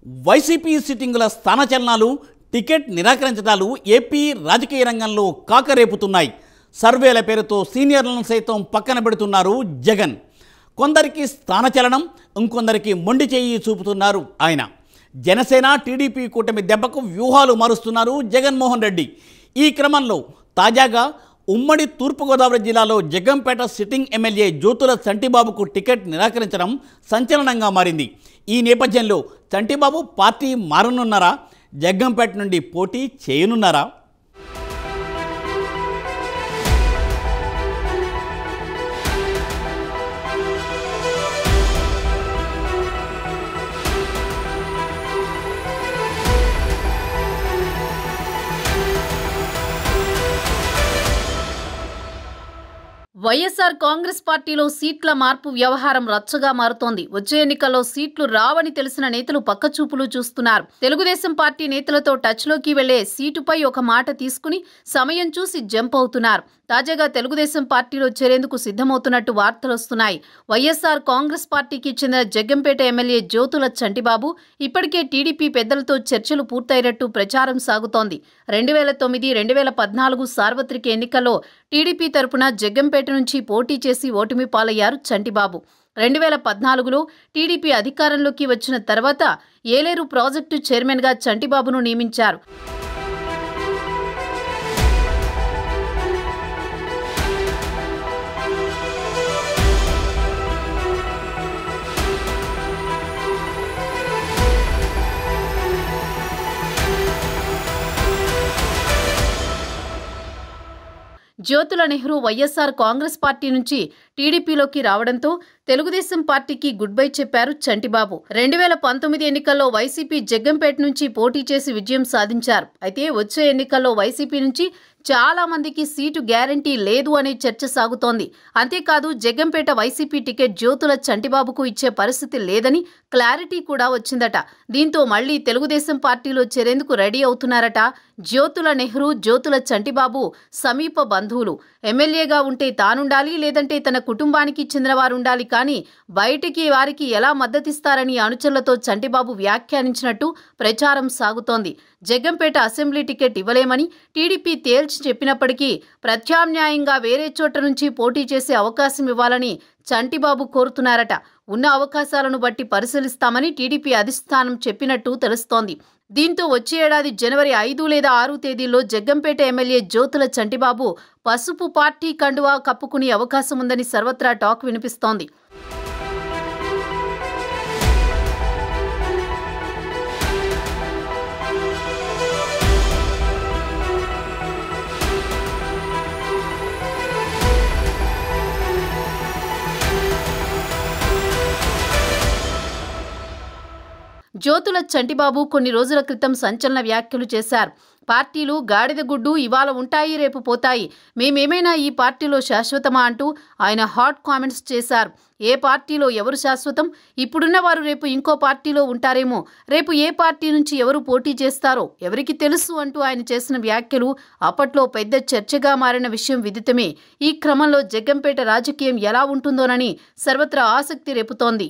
YCP సిట్టింగుల స్థానచలనాలు, ticket నిరాకరించడాలు AP రాజకీయ రంగంలో కాకరేపుతున్నాయి. సర్వేల పేరుతో సీనియర్లను సైతం పక్కన పెడుతున్నారు జగన్. కొందరికి స్థానచలనం, ఇంకొందరికి మొండి చేయి చూపుతున్నారు ఆయన. జనసేన టీడీపీ కూటమి దెబ్బకు వ్యూహాలు మారుస్తున్నారు జగన్మోహన్ రెడ్డి. ఈ క్రమంలో తాజాగా ఉమ్మడి తూర్పుగోదావరి జిల్లాలో జగ్గంపేట సిట్టింగ్ ఎమ్మెల్యే జ్యోతుల చంటిబాబుకు టికెట్ నిరాకరించడం సంచలనంగా మారింది. ఈ నేపథ్యంలో చంటిబాబు పార్టీ మారనున్నారా? జగ్గంపేట నుండి పోటీ చేయనున్నారా? వైఎస్ఆర్ కాంగ్రెస్ పార్టీలో సీట్ల మార్పు వ్యవహారం రచ్చగా మారుతోంది. వచ్చే ఎన్నికల్లో సీట్లు రావని తెలిసిన నేతలు పక్కచూపులు చూస్తున్నారు. తెలుగుదేశం పార్టీ నేతలతో టచ్లోకి వెళ్లే సీటుపై ఒక మాట తీసుకుని సమయం చూసి జంప్ అవుతున్నారు. తాజాగా తెలుగుదేశం పార్టీలో చేరేందుకు సిద్ధమవుతున్నట్టు వార్తలు వస్తున్నాయి. వైఎస్ఆర్ కాంగ్రెస్ పార్టీకి చెందిన జగ్గంపేట ఎమ్మెల్యే జ్యోతుల చంటిబాబు ఇప్పటికే టీడీపీ పెద్దలతో చర్చలు పూర్తయినట్టు ప్రచారం సాగుతోంది. 2009-2014 సార్వత్రిక ఎన్నికల్లో టీడీపీ తరపున జగ్గంపేట నుంచి పోటీ చేసి ఓటమి పాలయ్యారు చంటిబాబు. 2014లో టీడీపీ అధికారంలోకి వచ్చిన తర్వాత ఏలేరు ప్రాజెక్టు చైర్మన్గా చంటిబాబును నియమించారు. జ్యోతుల నెహ్రూ వైఎస్ఆర్ కాంగ్రెస్ పార్టీ నుంచి టీడీపీలోకి రావడంతో తెలుగుదేశం పార్టీకి గుడ్ బై చెప్పారు చంటిబాబు. 2019 ఎన్నికల్లో వైసీపీ జగ్గంపేట నుంచి పోటీ చేసి విజయం సాధించారు. అయితే వచ్చే ఎన్నికల్లో వైసీపీ నుంచి చాలా మందికి సీటు గ్యారంటీ లేదు అనే చర్చ సాగుతోంది. అంతేకాదు జగ్గంపేట వైసీపీ టికెట్ జ్యోతుల చంటిబాబుకు ఇచ్చే పరిస్థితి లేదని క్లారిటీ కూడా వచ్చిందట. దీంతో మళ్లీ తెలుగుదేశం పార్టీలో చేరేందుకు రెడీ అవుతున్నారట జ్యోతుల నెహ్రూ. జ్యోతుల చంటిబాబు సమీప బంధువులు. ఎమ్మెల్యేగా ఉంటే తానుండాలి, లేదంటే తన కుటుంబానికి చెందినవారు ఉండాలి, కానీ బయటికి వారికి ఎలా మద్దతిస్తారని అనుచరులతో చంటిబాబు వ్యాఖ్యానించినట్టు ప్రచారం సాగుతోంది. జగ్గంపేట అసెంబ్లీ టికెట్ ఇవ్వలేమని టీడీపీ తేల్చి చెప్పినప్పటికీ ప్రత్యామ్నాయంగా వేరే చోట నుంచి పోటీ చేసే అవకాశం ఇవ్వాలని చంటిబాబు కోరుతున్నారట. ఉన్న అవకాశాలను బట్టి పరిశీలిస్తామని టీడీపీ అధిష్టానం చెప్పినట్టు తెలుస్తోంది. దీంతో వచ్చే ఏడాది జనవరి 5 లేదా 6 తేదీల్లో జగ్గంపేట ఎమ్మెల్యే జ్యోతుల చంటిబాబు పసుపు పార్టీ కండువా కప్పుకునే అవకాశం ఉందని సర్వత్రా టాక్ వినిపిస్తోంది. జ్యోతుల చంటిబాబు కొన్ని రోజుల క్రితం సంచలన వ్యాఖ్యలు చేశారు. పార్టీలు గాడిద గుడ్డు, ఇవాళ ఉంటాయి రేపు పోతాయి, మేమేమైనా ఈ పార్టీలో శాశ్వతమా అంటూ ఆయన హాట్ కామెంట్స్ చేశారు. ఏ పార్టీలో ఎవరు శాశ్వతం? ఇప్పుడున్న వారు రేపు ఇంకో పార్టీలో ఉంటారేమో, రేపు ఏ పార్టీ నుంచి ఎవరు పోటీ చేస్తారో ఎవరికి తెలుసు అంటూ ఆయన చేసిన వ్యాఖ్యలు అప్పట్లో పెద్ద చర్చగా మారిన విషయం విదితమే. ఈ క్రమంలో జగ్గంపేట రాజకీయం ఎలా ఉంటుందోనని సర్వత్రా ఆసక్తి రేపుతోంది.